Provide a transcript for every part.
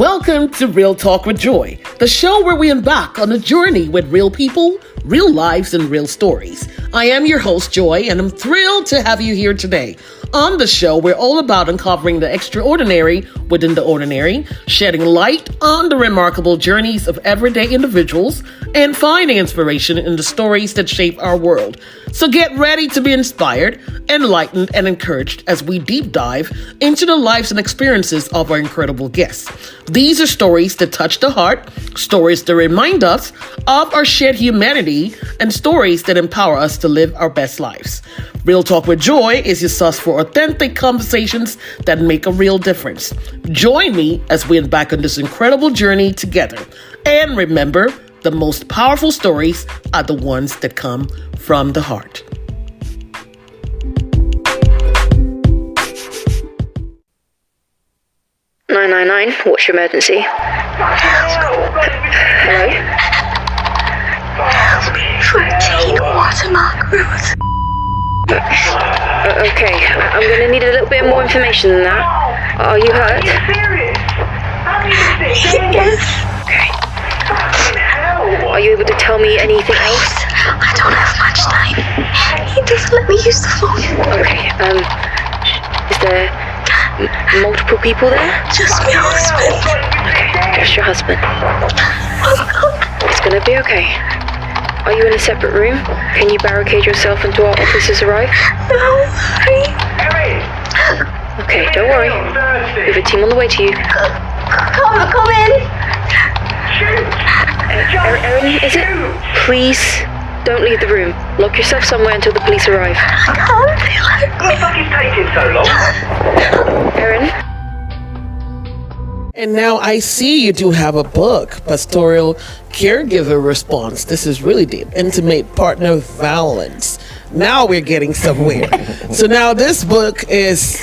Welcome to Real Talk with Joy, the show where we embark on a journey with real people, real lives, and real stories. I am your host, Joy, and I'm thrilled to have you here today. On the show, we're all about uncovering the extraordinary within the ordinary, shedding light on the remarkable journeys of everyday individuals, and finding inspiration in the stories that shape our world. So get ready to be inspired, enlightened, and encouraged as we deep dive into the lives and experiences of our incredible guests. These are stories that touch the heart, stories that remind us of our shared humanity, and stories that empower us to live our best lives. Real Talk with Joy is your source for authentic conversations that make a real difference. Join me as we embark on this incredible journey together. And remember, the most powerful stories are the ones that come from the heart. "999, what's your emergency?" Hello? Help me for a teen watermark. Okay, I'm going to need a little bit more information than that. Are you hurt? Yes. Okay. Are you able to tell me anything else? I don't have much time. He doesn't let me use the phone. Okay, is there multiple people there? Just my husband. Okay, just your husband. It's going to be okay. Are you in a separate room? Can you barricade yourself until our officers arrive? No, hurry. Okay, don't worry. We have a team on the way to you. Come in. Erin, is it? Please don't leave the room. Lock yourself somewhere until the police arrive. I can't feel like What the fuck is taking so long? Erin? And now I see you do have a book, Pastoral Caregiver Response. This is really deep. Intimate Partner Violence. Now we're getting somewhere. So now this book is,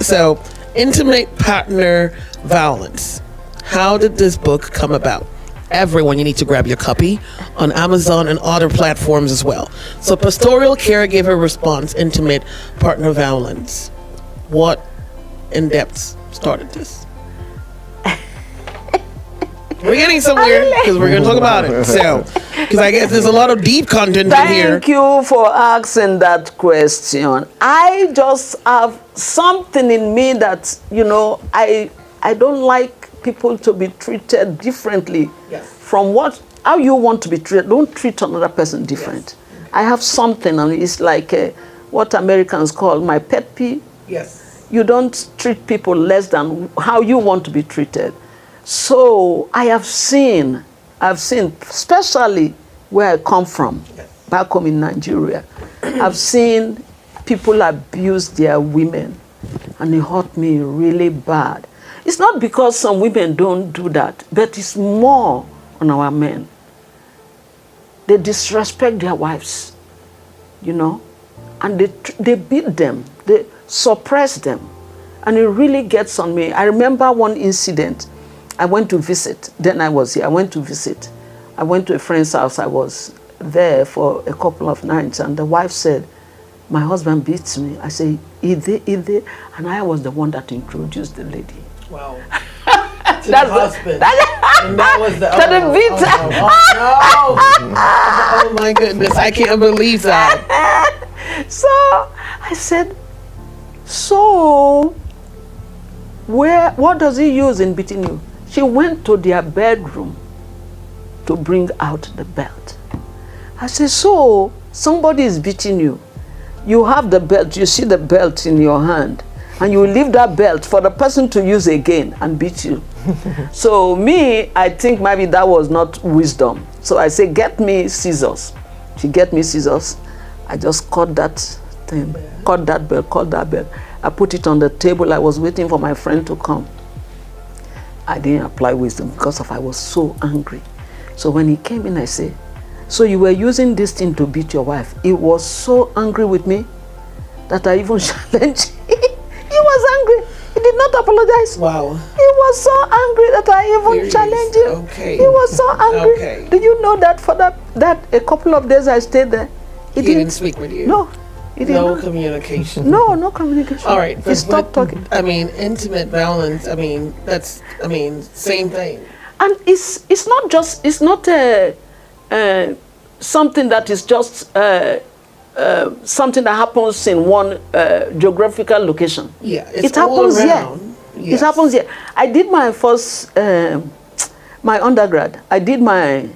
so Intimate Partner Violence. How did this book come about? Everyone, you need to grab your copy on Amazon and other platforms as well. So Pastoral Caregiver Response, Intimate Partner Violence. What in depth started this? We're getting somewhere because we're going to talk about it. So, because I guess there's a lot of deep content in here. Thank you for asking that question. I just have something in me that, I don't like people to be treated differently from how you want to be treated. Don't treat another person different. Yes. I have something, and it's like what Americans call my pet peeve. Yes. You don't treat people less than how you want to be treated. So I have seen, especially where I come from, back home in Nigeria, I've seen people abuse their women, and it hurt me really bad. It's not because some women don't do that, but it's more on our men. They disrespect their wives, and they beat them, they suppress them, and it really gets on me. I remember one incident. I went to visit. Then I was here. I went to visit. I went to a friend's house. I was there for a couple of nights, and the wife said, "My husband beats me." I say, "Ide," and I was the one that introduced the lady. Wow. To the husband. And that was the beater. Oh my goodness, I can't believe that. So I said, "So what does he use in beating you?" She went to their bedroom to bring out the belt. I said, "So somebody is beating you. You have the belt, you see the belt in your hand, and you leave that belt for the person to use again and beat you." So me, I think maybe that was not wisdom. So I say, "Get me scissors." She get me scissors. I just cut that thing, cut that belt. I put it on the table. I was waiting for my friend to come. I didn't apply wisdom because I was so angry. So when he came in, I said, "So you were using this thing to beat your wife?" He was so angry with me that I even challenged him. He was angry. He did not apologize. Wow. He was so angry that I even challenged him. Okay. He was so angry. Okay. Do you know that for that a couple of days I stayed there? He didn't speak with you? No. He did No not. communication. No communication. All right. He stopped talking. I mean, intimate violence. I mean, same thing. And it's not just, it's not something that is just something that happens in one geographical location. Yeah, it happens here. Yes. It happens here. I did my first, my undergrad. I did my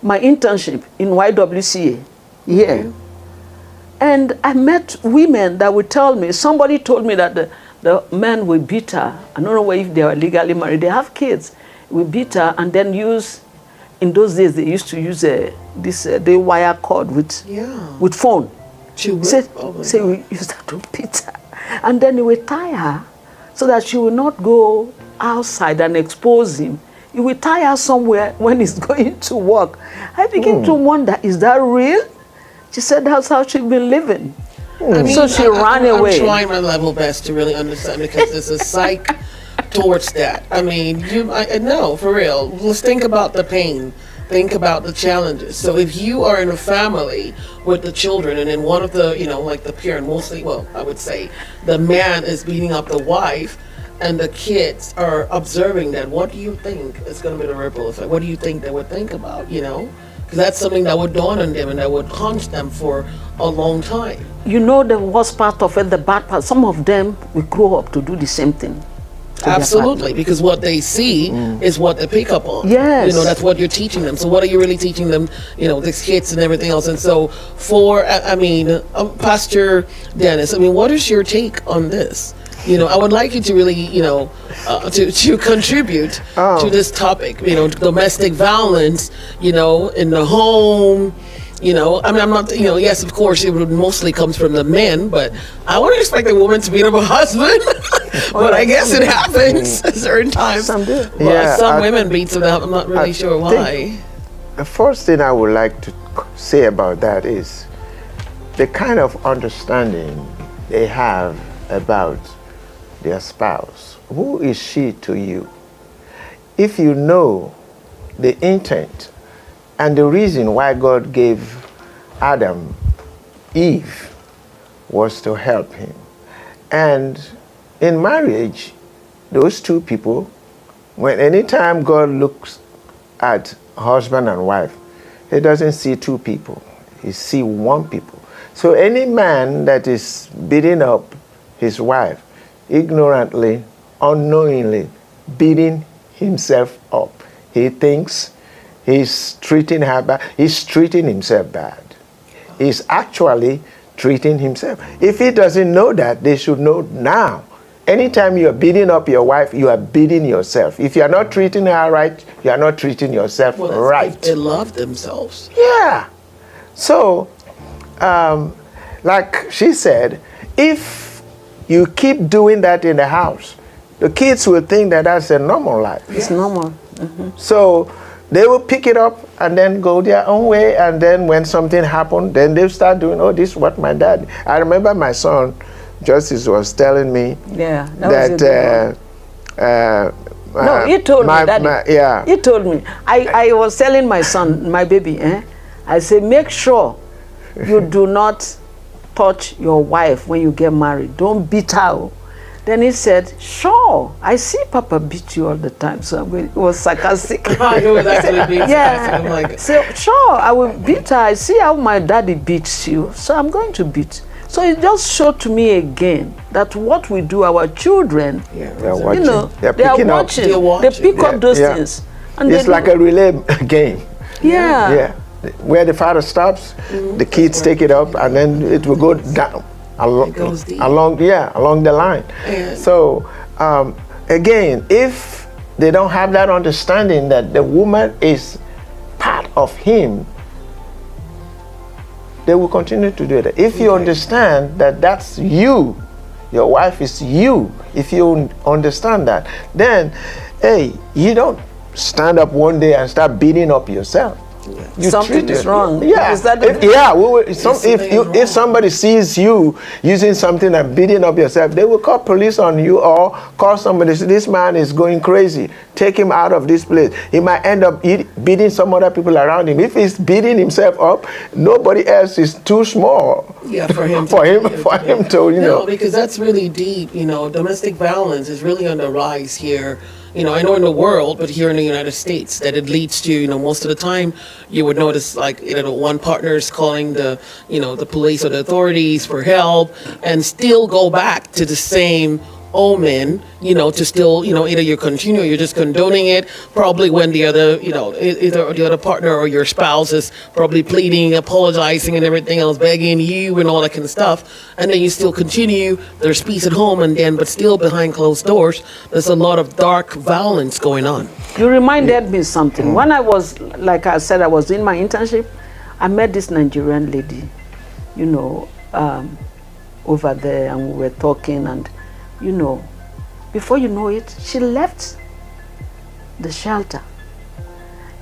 internship in YWCA here. And I met women that would tell me, somebody told me that the men will beat her. I don't know if they are legally married. They have kids. We beat her and then use, in those days they used to use the wire cord with phone. Say we used to beat her. And then we will tie her so that she will not go outside and expose him. He will tie her somewhere when he's going to work. I begin to wonder, is that real? She said that's how she's been living. I mean, so she ran away. I'm trying my level best to really understand because there's a psych towards that. I mean, no, for real. Let's think about the pain. Think about the challenges. So if you are in a family with the children and then one of the, like the parent, mostly, well, I would say the man is beating up the wife and the kids are observing that, what do you think is going to be the ripple effect? What do you think they would think about, Because that's something that would dawn on them and that would haunt them for a long time. The worst part of it, the bad part, some of them will grow up to do the same thing. Absolutely, because what they see is what they pick up on. Yes. That's what you're teaching them. So what are you really teaching them, these kids and everything else? And so Pastor Dennis, what is your take on this? I would like you to really, to contribute to this topic, domestic violence, in the home. I'm not, yes, of course, it would mostly comes from the men, but I wouldn't expect a woman to beat up a husband. But I guess it happens at certain times. Some do. Well, some women beat them up. I'm not really sure why. The first thing I would like to say about that is the kind of understanding they have about their spouse. Who is she to you? If you know the intent and the reason why God gave Adam Eve was to help him. And in marriage, those two people, anytime God looks at husband and wife, he doesn't see two people, he sees one people. So any man that is beating up his wife, ignorantly, unknowingly, beating himself up, he thinks he's treating her bad. He's treating himself bad. He's actually treating himself. If he doesn't know that, they should know now. Anytime you are beating up your wife, you are beating yourself. If you are not treating her right, you are not treating yourself right. They love themselves. Yeah. So, like she said, if you keep doing that in the house, the kids will think that that's a normal life. It's normal. Mm-hmm. So they will pick it up and then go their own way. And then when something happened, then they'll start doing, this is what my dad. I remember my son, Justice, was telling me that no, he told me that. He told me. I was telling my son, my baby, I said, make sure you do not touch your wife when you get married. Don't beat her. Then he said, sure, I see Papa beat you all the time. So it was sarcastic. I was actually being sarcastic. I'm like, so sure, I will beat her. I see how my daddy beats you, so I'm going to beat. So it just showed to me again that what we do, our children, they're watching. They are watching. They pick up those things. And it's like a relay game. Yeah. Where the father stops, the kids take it up, and then it will go down along the line. Yeah. So again, if they don't have that understanding that the woman is part of him, they will continue to do that. If you understand that that's you, your wife is you, if you understand that, then, hey, you don't stand up one day and start beating up yourself. Something is wrong. Yeah, Is that if somebody sees you using something and beating up yourself, they will call police on you or call somebody. This man is going crazy. Take him out of this place. He might end up beating some other people around him. If he's beating himself up, nobody else is too small. Yeah, for him. for him to No, because that's really deep. Domestic violence is really on the rise here. I know in the world, but here in the United States, that it leads to, most of the time, you would notice like, one partner is calling the police or the authorities for help and still go back to the same omen, to still, either you continue or you're just condoning it, probably when the other, either the other partner or your spouse is probably pleading, apologizing and everything else, begging you and all that kind of stuff, and then you still continue, there's peace at home, but still behind closed doors, there's a lot of dark violence going on. You reminded me something. When I was, like I said, I was in my internship, I met this Nigerian lady, over there, and we were talking, and before you know it, she left the shelter.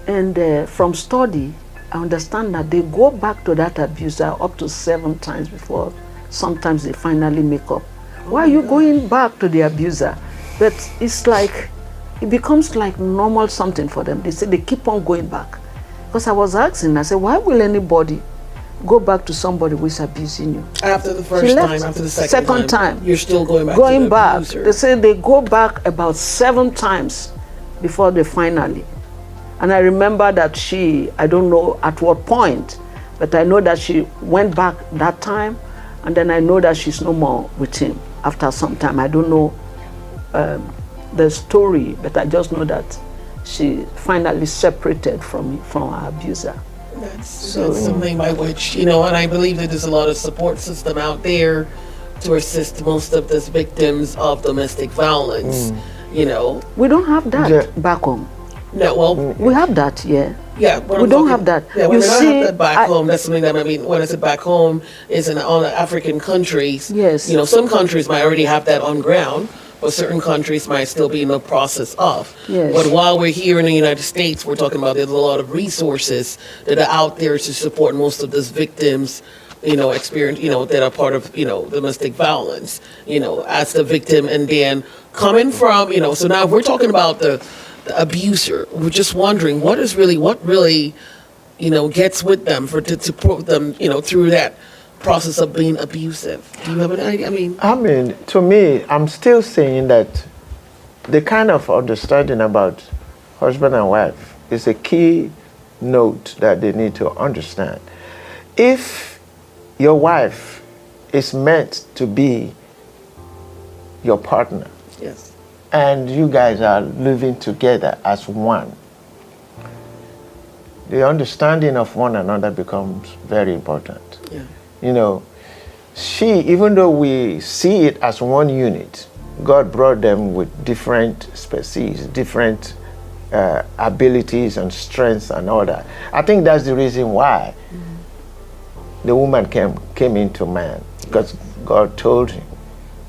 And from study, I understand that they go back to that abuser up to 7 times before sometimes they finally make up. Why are you going back to the abuser? But it's like, it becomes like normal something for them. They say they keep on going back. Because I was asking, I said, why will anybody go back to somebody who is abusing you? After the first time, after the second time, you're still going back to the abuser. They say they go back about 7 times before they finally. And I remember that I don't know at what point, but I know that she went back that time, and then I know that she's no more with him after some time. I don't know the story, but I just know that she finally separated from her abuser. That's something by which, and I believe that there's a lot of support system out there to assist most of these victims of domestic violence, We don't have that back home. No, well... We have that, yeah. Yeah, we don't have that. Yeah, we don't have that back home. That's something that, when I said back home, is in all the African countries. Yes. Some countries might already have that on ground, but certain countries might still be in the process of. Yes. But while we're here in the United States, we're talking about there's a lot of resources that are out there to support most of these victims, experience, that are part of, domestic violence, as the victim, and then coming from, so now if we're talking about the abuser, we're just wondering what really, gets with them to put them, through that process of being abusive. Do you have an idea? To me, I'm still saying that the kind of understanding about husband and wife is a key note that they need to understand. If your wife is meant to be your partner, yes, and you guys are living together as one, the understanding of one another becomes very important. Yeah. Even though we see it as one unit, God brought them with different species, different abilities and strengths and all that. I think that's the reason why the woman came into man, because God told him,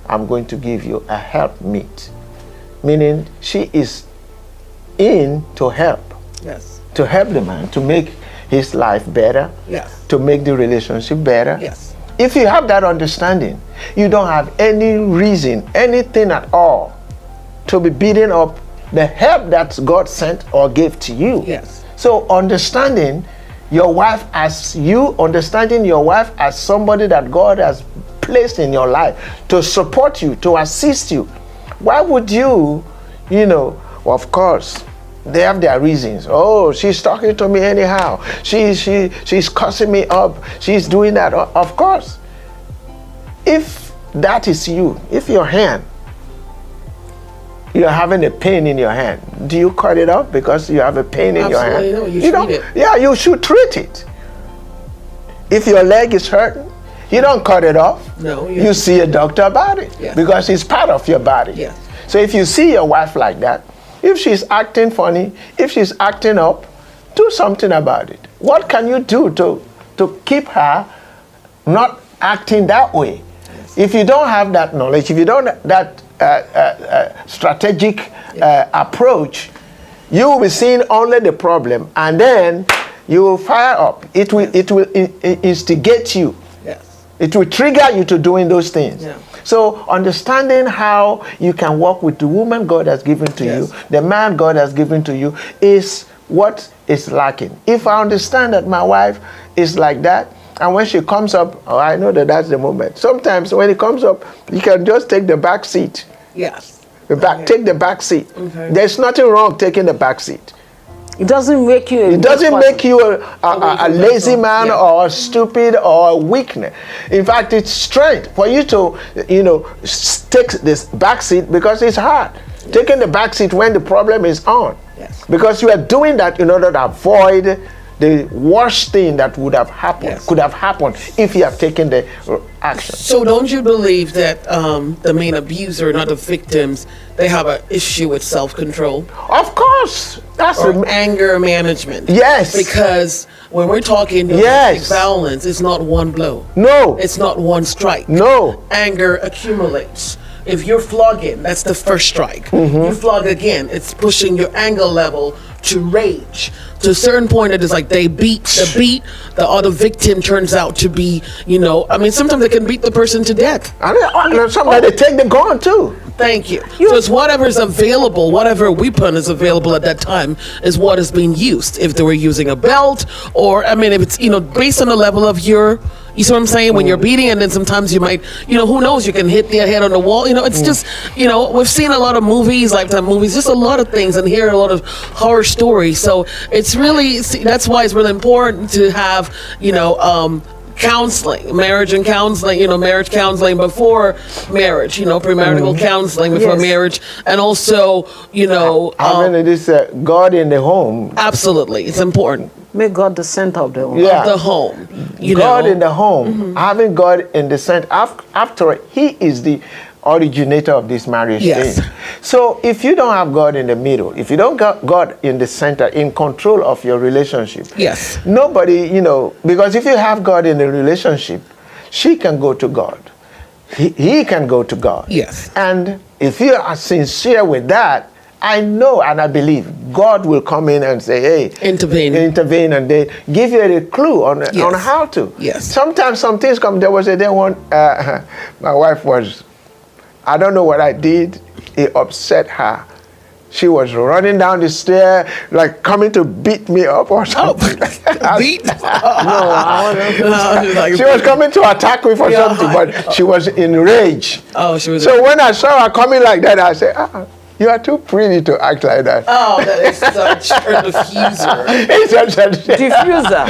I'm going to give you a helpmeet. Meaning she is in to help. Yes. To help the man, to make his life better. Yes. To make the relationship better. Yes. If you have that understanding, you don't have any reason, anything at all, to be beating up the help that God sent or gave to you. Yes. So understanding your wife as somebody that God has placed in your life to support you, to assist you. Why would you, of course, they have their reasons. Oh, she's talking to me anyhow. She's cussing me up. She's doing that. Of course. If that is you, if your hand, you're having a pain in your hand, do you cut it off because you have a pain in your hand? Absolutely, no, you treat it. Yeah, you should treat it. If your leg is hurting, you don't cut it off. No. You see a doctor about it, yes, because it's part of your body. Yes. So if you see your wife like that, if she's acting funny, if she's acting up, do something about it. What can you do to keep her not acting that way? Yes. If you don't have that knowledge, if you don't have that strategic approach, you will be seeing only the problem, and then you will fire up. It will instigate you. Yes. It will trigger you to doing those things. Yeah. So understanding how you can work with the woman God has given to you, the man God has given to you, is what is lacking. If I understand that my wife is like that, and when she comes up, oh, I know that that's the moment. Sometimes when it comes up, you can just take the back seat. Yes. Take the back seat. Okay. There's nothing wrong taking the back seat. It doesn't make you. It doesn't make you a lazy man or stupid or weakness. In fact, it's strength for you to, take this back seat because it's hard. Yes. Taking the back seat when the problem is on. Yes. Because you are doing that in order to avoid the worst thing that would have happened, could have happened if you have taken the action. So don't you believe that the main abuser, not the victims, they have an issue with self-control? Of course. That's anger management. Yes. Because when we're talking domestic violence, it's not one blow. No. It's not one strike. No. Anger accumulates. If you're flogging, that's the first strike. Mm-hmm. You flog again, it's pushing your anger level to rage. To a certain point, it is like they beat, the other victim turns out to be, sometimes they can beat the person to death. Sometimes they take the gun too. Thank you. So it's whatever's available, whatever weapon is available at that time is what is being used. If they were using a belt or, if it's, based on the level of your, you see what I'm saying? When you're beating, and then sometimes you might, who knows, you can hit their head on the wall. It's just, we've seen a lot of movies, Lifetime movies, just a lot of things, and hear a lot of horror stories. So it's really, that's why it's really important to have, counseling, marriage counseling before marriage, premarital counseling before marriage, and also, this God in the home. Absolutely, it's important. Make God the center of the home. Yeah. Of the home. God in the home, having God in the center. After all, He is the originator of this marriage thing. So if you don't have God in the middle, if you don't got God in the center, in control of your relationship, nobody, because if you have God in the relationship, she can go to God. He can go to God. Yes. And if you are sincere with that, I know and I believe God will come in and say, hey, intervene, and they give you a clue on how to. Yes. Sometimes some things come. There was a day when my wife was, I don't know what I did. It upset her. She was running down the stair, like coming to beat me up or something. Beat? She was coming to attack me for something, but she was enraged. Oh, she was. So when I saw her coming like that, I said, you are too pretty to act like that. Oh, that is such a diffuser. Diffuser.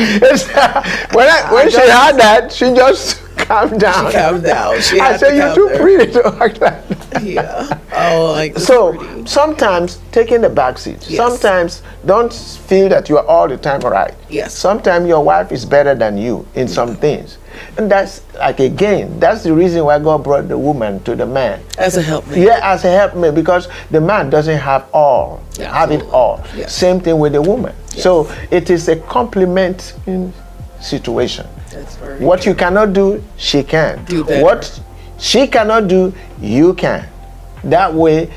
When she had that, she just calmed down. She calmed down. I said, you're too pretty to act like that. Yeah. Oh, like so sometimes taking the back seat. Yes. Sometimes don't feel that you are all the time right. Yes. Sometimes your wife is better than you in some things. And that's that's the reason why God brought the woman to the man. As a helpmate. Yeah, as a helpmate, because the man doesn't have it all. Yes. Same thing with the woman. Yes. So it is a complementing situation. That's very what you cannot do, she can. Do better. What she cannot do, you can. That way,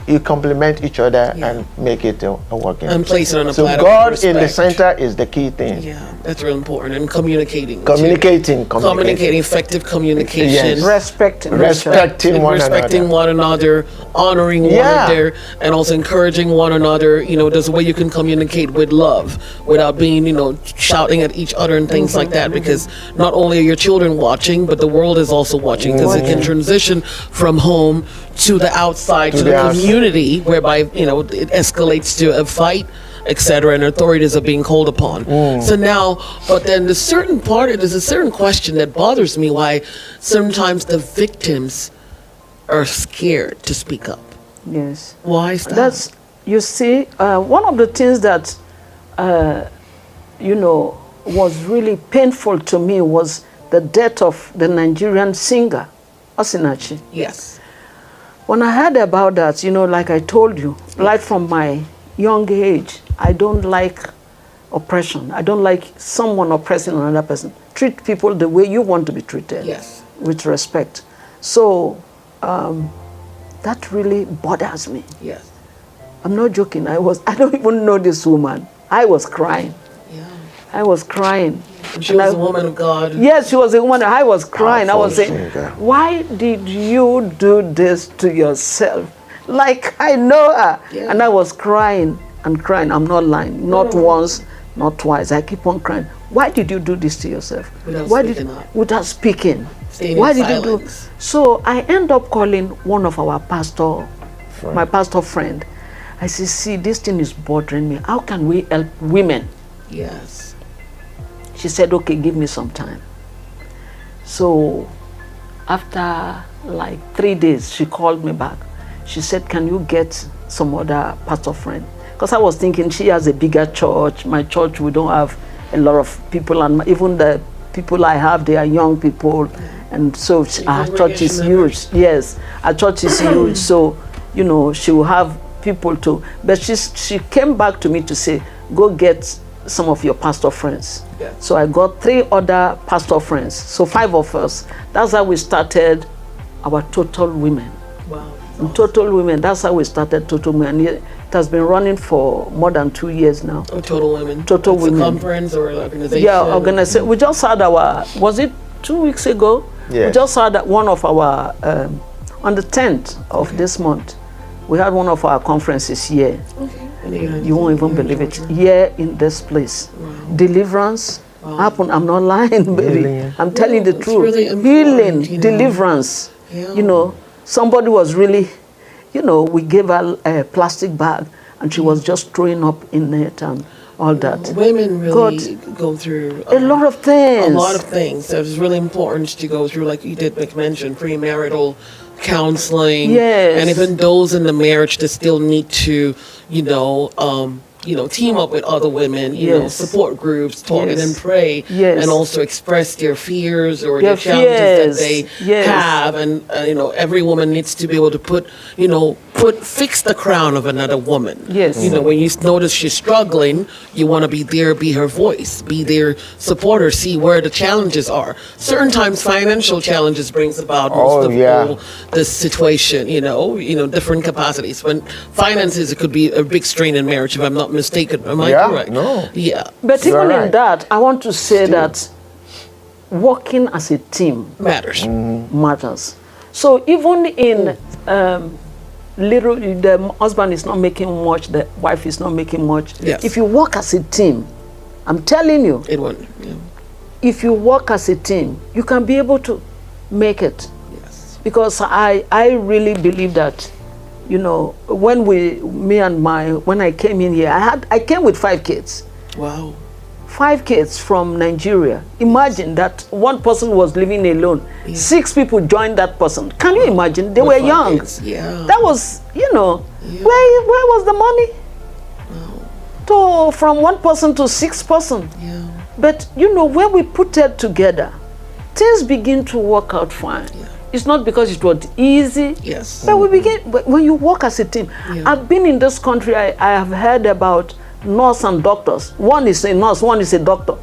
you complement each other and make it a working. And place it on a so platter. God in the center is the key thing. Yeah, that's real important. And communicating, effective communication. Yes. Respecting one another, honoring one another, and also encouraging one another. There's a way you can communicate with love without being, shouting at each other and things like that. Because not only are your children watching, but the world is also watching. Because it can transition from home to the outside, to the community, whereby it escalates to a fight, etc., and authorities are being called upon. So now, but then there's a certain question that bothers me, why sometimes the victims are scared to speak up. Yes. Why is that? That's, you see, one of the things that was really painful to me was the death of the Nigerian singer Osinachi. Yes. When I heard about that, like I told you, right from my young age, I don't like oppression. I don't like someone oppressing another person. Treat people the way you want to be treated. Yes. With respect. So that really bothers me. Yes. I'm not joking. I don't even know this woman. I was crying. Yeah. I was crying. She was a woman of God. Yes, she was a woman. I was crying. I was saying, singer. why did you do this to yourself? Like I know her. Yeah. And I was crying and crying. I'm not lying. Not once, not twice. I keep on crying. Why did you do this to yourself? Without speaking. Why did you do? So I end up calling one of our my pastor friend. I said, see, this thing is bothering me. How can we help women? Yes. She said, okay, give me some time. So after like 3 days, she called me back. She said, can you get some other pastor friend? Because I was thinking she has a bigger church. My church, we don't have a lot of people, and even the people I have, they are young people. And so our church is huge. Yes, our church is huge. So, you know, she will have people to, but she came back to me to say, go get some of your pastor friends. Yeah. So I got 3 other pastor friends. So 5 of us. That's how we started our Total Women. Wow. Awesome. Total Women. That's how we started Total Women. It has been running for more than 2 years now. Oh, Total Women. Total Women. A conference or an organization? Yeah, organization. We just had our, was it 2 weeks ago? Yeah. We just had one of our, on the 10th of this month, we had one of our conferences here. Okay. You won't even believe it. Here in this place. Wow. Deliverance happened. I'm not lying, baby. Healing. I'm telling the truth. Really Healing, deliverance. Yeah. You know, somebody was really, you know, we gave her a plastic bag and she was just throwing up in it and all that. Women really go through a lot of things. A lot of things. So it's really important to go through, like you did mention, premarital counseling. Yes. And even those in the marriage that still need to, team up with other women, you know, support groups, talk and pray, and also express their fears or their challenges that they have. And, every woman needs to be able to fix the crown of another woman. Yes. You know, when you notice she's struggling, you want to be there, be her voice, be their supporter, see where the challenges are. Certain times financial challenges brings about most of all this situation, different capacities. When finances, it could be a big strain in marriage, if I'm not mistaken. Am I correct? No. Yeah. But even in that, I want to say that working as a team matters. Matters. So even in the husband is not making much, the wife is not making much. Yes. If you work as a team, I'm telling you, it won't. Yeah. If you work as a team, you can be able to make it. Yes. Because I really believe that, when when I came in here, I came with 5 kids. Wow. 5 kids from Nigeria. Imagine that one person was living alone. 6 people joined that person. Can you imagine? They were young. Kids. Yeah. That was, where was the money? Wow. From 1 person to 6 person. Yeah. But when we put it together, things begin to work out fine. Yeah. It's not because it was easy. Yes. But when you work as a team, I've been in this country, I have heard about nurse and doctors. One is a nurse, one is a doctor.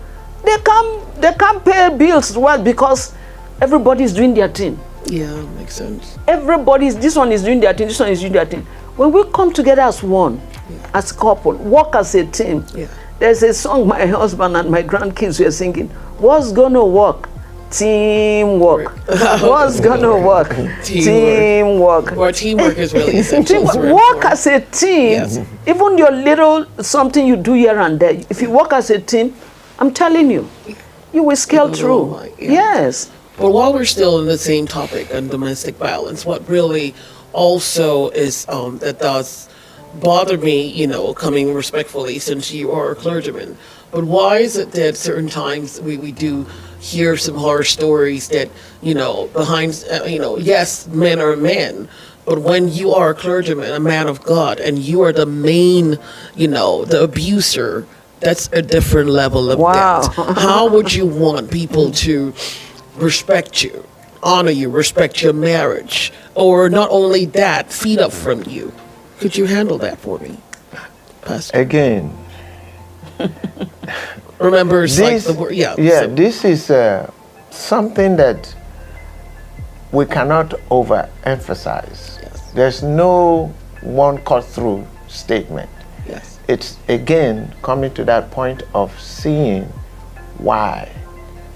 They can't pay bills well because everybody's doing their thing. Yeah, makes sense. This one is doing their thing, this one is doing their thing. When we come together as one, as a couple, work as a team, there's a song my husband and my grandkids were singing. What's gonna work? Teamwork. What's gonna work? Teamwork. Or teamwork is really essential. Work as a team. Yes. Even your little something you do here and there. If you work as a team, I'm telling you, you will scale through. Yes. But while we're still in the same topic on domestic violence, what really also is that does bother me, coming respectfully, since you are a clergyman. But why is it that certain times we do hear some horror stories that, behind, yes, men are men, but when you are a clergyman, a man of God, and you are the main, the abuser, that's a different level of depth. How would you want people to respect you, honor you, respect your marriage, or not only that, feed up from you? Could you handle that for me, Pastor? Again. Remember, it's like the word, this is something that we cannot overemphasize. Yes. There's no one cut-through statement. Yes. It's, again, coming to that point of seeing why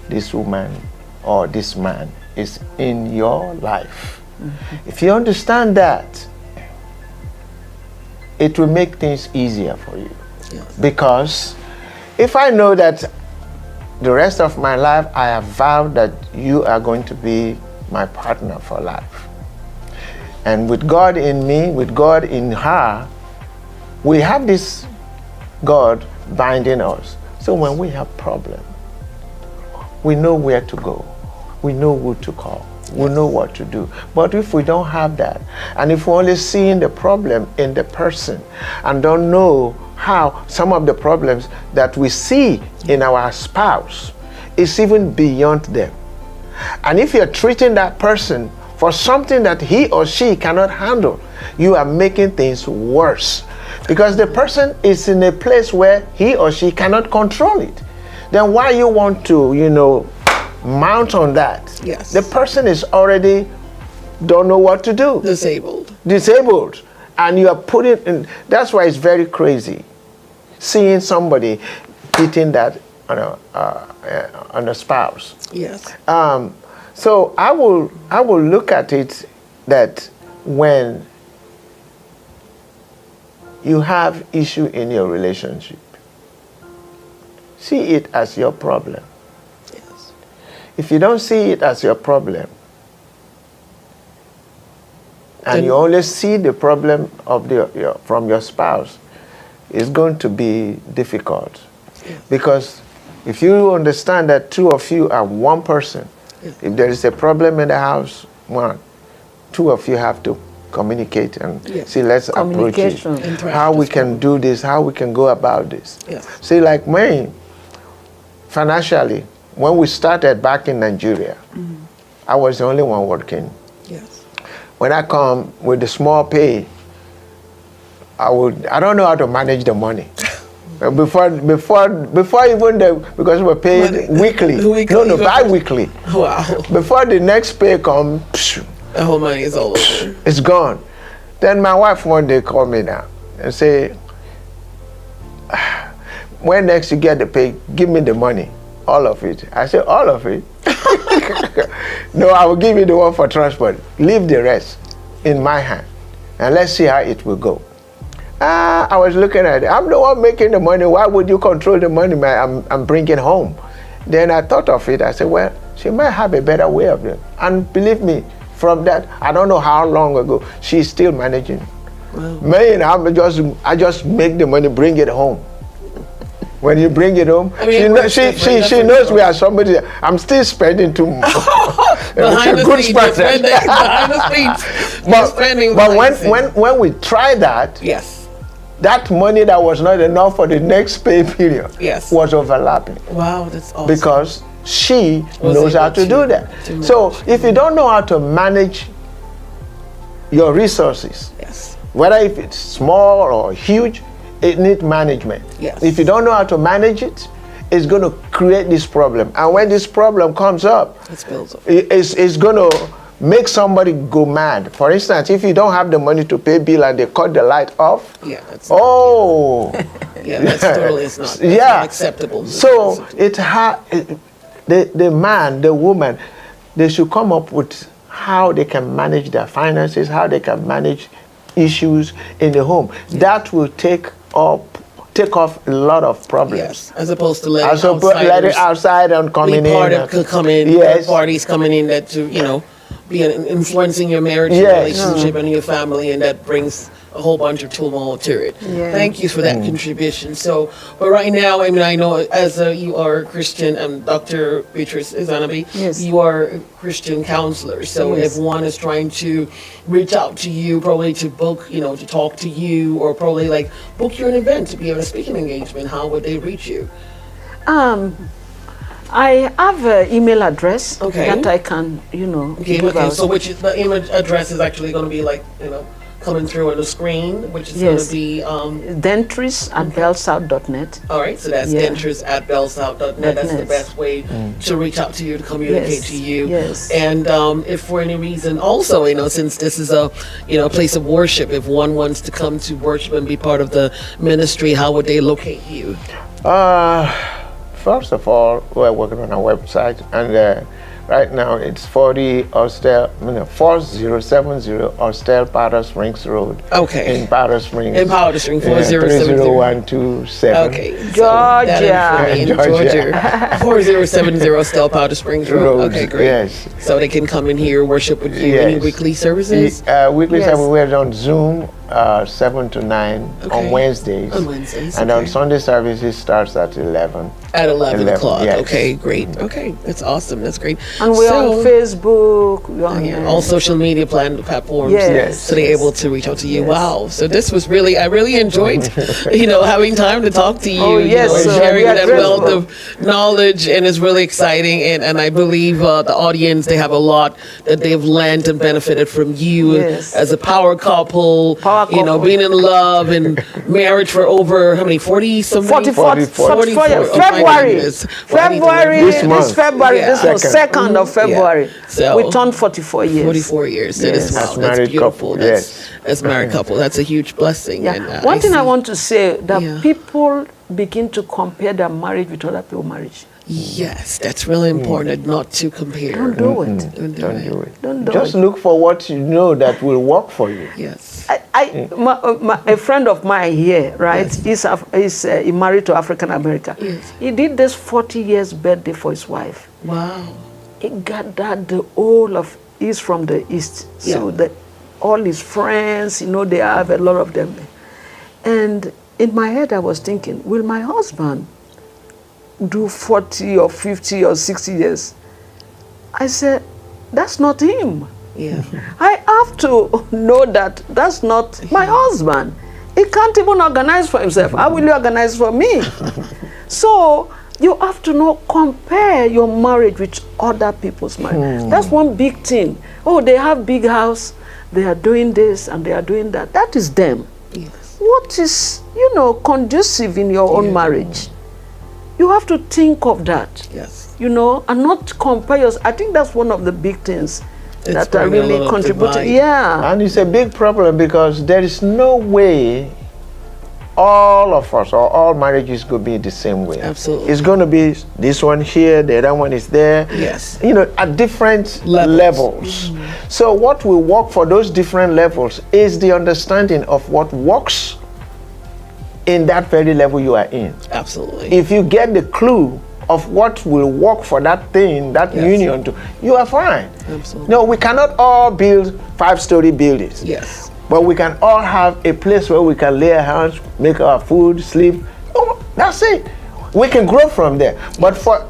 this woman or this man is in your life. If you understand that, it will make things easier for you. Yes. Because if I know that the rest of my life I have vowed that you are going to be my partner for life, and with God in me, with God in her, we have this God binding us. So when we have problem, we know where to go, we know who to call, we know what to do. But if we don't have that, and if we're only seeing the problem in the person and don't know how some of the problems that we see in our spouse is even beyond them, and if you're treating that person for something that he or she cannot handle, you are making things worse, because the person is in a place where he or she cannot control it. Then why you want to, mount on that? Yes. The person is already don't know what to do. Disabled. And you are putting in, that's why it's very crazy seeing somebody hitting that on a spouse. Yes. So I will look at it that when you have issue in your relationship, see it as your problem. Yes. If you don't see it as your problem, and you only see the problem of from your spouse, it's going to be difficult. Yes. Because if you understand that two of you are one person, yes, if there is a problem in the house, two of you have to communicate and yes, see, let's approach it. How we can do this, how we can go about this. Yes. See, like me, financially, when we started back in Nigeria, I was the only one working. Yes. When I come with the small pay, I don't know how to manage the money. Before even because we're paid weekly. No, bi-weekly. Wow. Before the next pay comes, The whole money is all over. it's gone. Then my wife one day called me now and say, when next you get the pay, give me the money, all of it. I said, all of it? No, I will give you the one for transport. Leave the rest in my hand, and let's see how it will go. I was looking at it. I'm the one making the money. Why would you control the money I'm bringing home? Then I thought of it. I said, well, she might have a better way of it. And believe me, from that, I don't know how long ago, she's still managing. Wow. Man, I just make the money, bring it home. When you bring it home, I mean, she knows we are somebody. I'm still spending too much. Behind the scenes, behind the scenes. But when we try that, Yes. that money that was not enough for the next pay period, Yes, was overlapping. Wow, that's awesome. Because she Was knows how able to do that. to So manage. if you don't know how to manage your resources, Yes. whether if it's small or huge, it needs management. Yes. If you don't know how to manage it, it's going to create this problem. And when this problem comes up, It spills over. it's going to make somebody go mad. For instance, if you don't have the money to pay bill and they cut the light off, Yeah, that's yeah, that's totally it's not. That's not acceptable. So the man, the woman, they should come up with how they can manage their finances, how they can manage issues in the home. That will take off a lot of problems. Yes, as opposed to letting Let it outside and coming be part in. of could come in. Yes. Parties coming in that to be influencing your marriage, your Yes. relationship, and your family, and that brings a whole bunch of turmoil to it. Yeah. Thank you for that contribution. So, but right now, I mean, I know as you are a Christian, Dr. Beatrice Ezonnaebi, Yes. you are a Christian counselor. So Yes. if one is trying to reach out to you, probably to book, to talk to you, or probably like book you an event to be on a speaking engagement, how would they reach you? I have an email address Okay. that I can, Okay, give out. so which is the email address is actually going to be like, coming through on the screen, which is going Yes. to be, Dentrice@bellsouth.net. all right, so that's Yeah. dentures@bellsouth.net. That's the Net. best way to reach out to you, to communicate Yes, to you. yes. And if for any reason also, since this is a, place of worship, if one wants to come to worship and be part of the ministry, how would they locate you? first of all, we're working on our website, and right now it's 4070 Austell Powder Springs Road. Okay. In Powder Springs. In Powder Springs, 4070. 30127. Okay. Georgia. 4070 Austell Powder Springs Road. Okay, great. Yes. So they can come in here, worship with you. Any weekly services? Weekly Yes. service, we're on Zoom 7 to 9 Okay. on Wednesdays. On Wednesdays, And okay. on Sunday services starts at 11. At 11 o'clock. yes. Okay, great. Okay, that's awesome. That's great. And we're So- on Facebook. We're on all social media platforms. Yes. So they're able to reach out to you. Wow. So this was really, I really enjoyed, having time to talk to you. Oh, yes, and sir. sharing We are that grateful. wealth of knowledge, and it's really exciting. And I believe the audience, they have a lot that they've learned and benefited from you Yes. as a power couple. Power couple. Being in love and marriage for over, how many, 40 something? 44 years. February. February. This month. February. Yeah. This was 2nd of February. So- we turned 44 years. 44 years. That is Yes. wow. As That's married beautiful. couple, That's, yes. as married couple. That's a huge blessing. Yeah. And, One thing I see- want to say that Yeah. people begin to compare their marriage with other people's marriage. Yes, that's really important not to compare. Don't do it. Don't do Don't it. do it. Don't do Just it. look for what you know that will work for you. Yes. A friend of mine here, right? Yes. He's married to African American. Yes. He did this 40 years birthday for his wife. Wow. He gathered the whole of. He's from the east, so Yeah. all his friends, they have a lot of them. And in my head, I was thinking, will my husband do 40 or 50 or 60 years? I said, that's not him. Yeah. I have to know that that's not my husband. He can't even organize for himself. How will you organize for me? So you have to compare your marriage with other people's marriage. That's one big thing. Oh, they have big house, they are doing this and they are doing that. That is them. Yes. What is, conducive in your own marriage? You have to think of that. Yes. And not compare yours. I think that's one of the big things that are bringing a really lot of contributing. divide. Yeah. And it's a big problem because there is no way all of us or all marriages could be the same way. Absolutely. It's going to be this one here, the other one is there. Yes. At different Levels. levels. So what will work for those different levels is the understanding of what works in that very level you are in. Absolutely. If you get the clue of what will work for that thing, that Yes. union, you are fine. Absolutely. No, we cannot all build 5-story buildings. Yes. But we can all have a place where we can lay our hands, make our food, sleep. Oh, that's it. We can grow from there. But for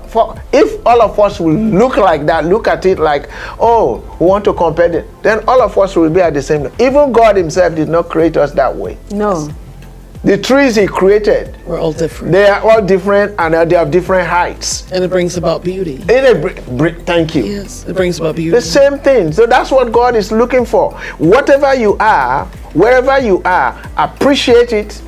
if all of us will look like that, look at it like, oh, we want to compare it, then all of us will be at the same level. Even God himself did not create us that way. No. The trees he created, We're all different. they are all different and they have different heights. And it brings about beauty. Thank you. Yes. It brings about beauty. The same thing. So that's what God is looking for. Whatever you are, wherever you are, appreciate it,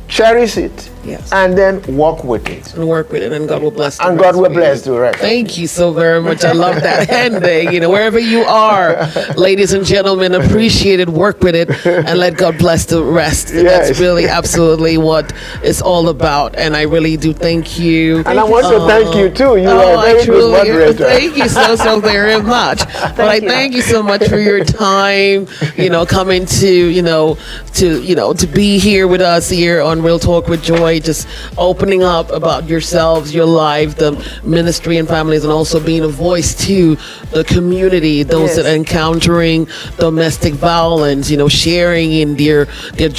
cherish it, Yes. and then walk with it. And work with it, and God will bless the And rest God will for you. bless the rest. Thank you so very much. I love that. And wherever you are, ladies and gentlemen, appreciate it, work with it, and let God bless the rest. And Yes. that's really absolutely what it's all all and I really do thank you. And I want to thank you too. You are a very good moderator. Thank you so very much. But I you. thank you so much for your time, coming to, to be here with us here on Real Talk with Joy, just opening up about yourselves, your life, the ministry and families, and also being a voice to the community, those Yes. that are encountering domestic violence, sharing in their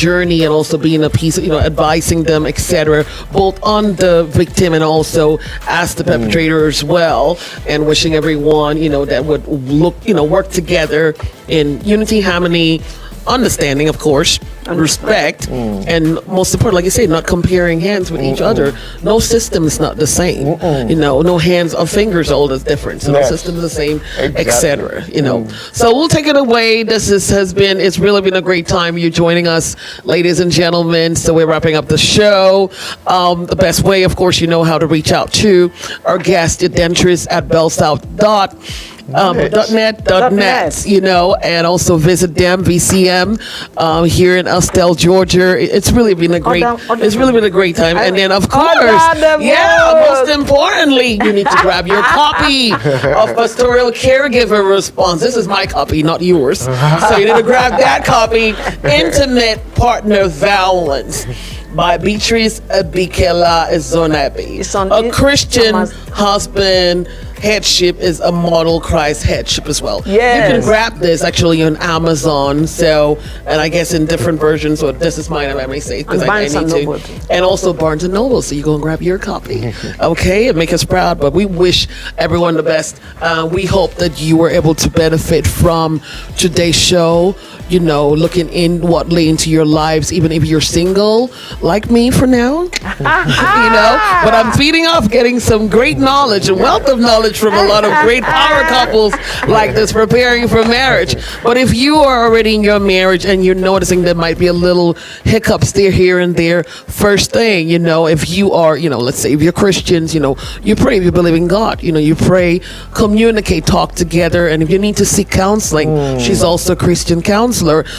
journey, and also being a piece, advising them, etc., both on the victim and also as the perpetrator as well, and wishing everyone, that would work together in unity, harmony, understanding, of course, respect, and most important, like you say, not comparing hands with each other. No system is not the same. No hands or fingers all is different. So no Yes. system is the same, Exactly. etc. So we'll take it away. It's really been a great time you joining us, ladies and gentlemen. So we're wrapping up the show. The best way, of course, you know how to reach out to our guest, Beatrice at bellsouth. .net, you know, and also visit them, VCM, here in Austell, Georgia. It's really been a great, it's really been a great time. And then, of course, most importantly, you need to grab your copy of Pastoral Caregiver Response. This is my copy, not yours. So you need to grab that copy, Intimate Partner Violence, by Beatrice Ezonnaebi. A Christian husband headship is a model Christ headship as well. Yes. You can grab this actually on Amazon. So, and I guess in different versions. So this is mine, I may say, because I need to. And also Barnes and Noble. So you go and grab your copy. Okay, and make us proud. But we wish everyone the best. We hope that you were able to benefit from today's show. You know, looking inwardly into your lives, even if you're single, like me for now. You know, but I'm feeding off getting some great knowledge and wealth of knowledge from a lot of great power couples like this preparing for marriage. But if you are already in your marriage and you're noticing there might be a little hiccups there, here and there, first thing, you know, if you are, you know, let's say if you're Christians, you know, you pray, if you believe in God, you know, you pray, communicate, talk together. And if you need to seek counseling, she's also a Christian counselor,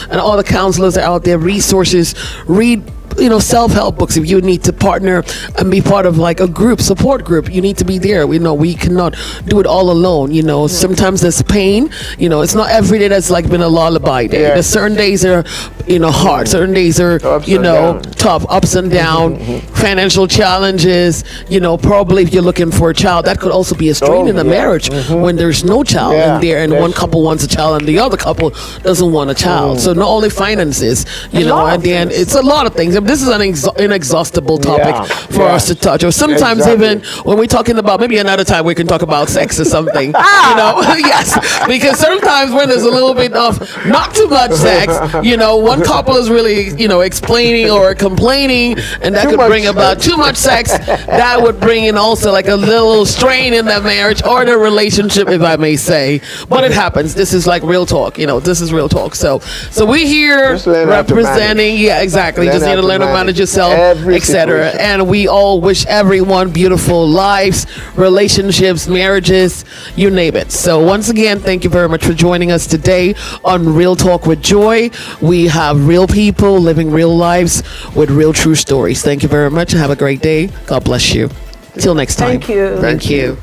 and all the counselors are out there, resources, read, you know, self-help books. If you need to partner and be part of like a group, support group, you need to be there. We know we cannot do it all alone. You know, sometimes there's pain. You know, it's not every day that's like been a lullaby day. There's certain days are, you know, hard. Certain days are, you know, tough, ups and down, financial challenges. You know, probably if you're looking for a child, that could also be a strain in a marriage when there's no child in there, and one couple wants a child and the other couple doesn't want a child. So not only finances, you know, and then it's a lot of things. This is an inexhaustible topic for us to touch. Or sometimes even when we're talking about, maybe another time we can talk about sex or something. You know, yes, because sometimes when there's a little bit of not too much sex, you know, one couple is really, you know, explaining or complaining, and that could bring about too much sex. That would bring in also like a little strain in the marriage or the relationship, if I may say. But it happens. This is like real talk. You know, this is real talk. So we're here representing. Yeah, exactly. Just need to learn to manage yourself, etc. And we all wish everyone beautiful lives, relationships, marriages, you name it. So once again, thank you very much for joining us today on Real Talk with Joy. We have real people living real lives with real true stories. Thank you very much. Have a great day. God bless you. Till next time. Thank you. Thank you.